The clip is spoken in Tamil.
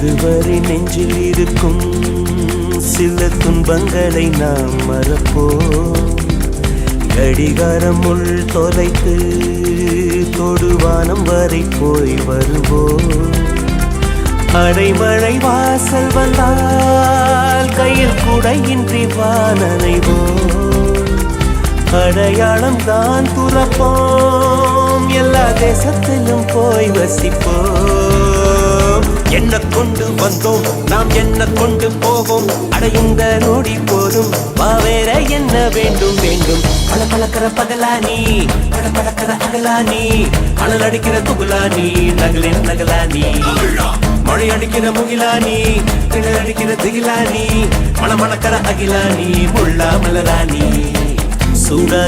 இதுவரை நெஞ்சில் இருக்கும் சில துன்பங்களை நாம் மறப்போம். கடிகாரம் உள் தொலைத்து தொடுவானம் வரை போய் வருவோம். அடைமழை வாசல் வந்தால் கையில் குடையின்றி வானனைவோம். அடையாளம் தான் துறப்போம், எல்லா தேசத்திலும் போய் வசிப்போம். என்ன கொண்டு வந்தோம் நாம் என்ன கொண்டு போவோம், அடையுங்க நோடி போதும் வா வேற என்ன வேண்டும் வேண்டும். பல பழக்கிற பகலானி பட பழக்கிற அகலானி, மணல் அடிக்கிற துகுலானி நகலின் நகலானி, மழை அடிக்கிற முகிலானி கிணறு அடிக்கிற திகிலானி, மணமணக்கிற அகிலானி முள்ளா மலராணி. சூடா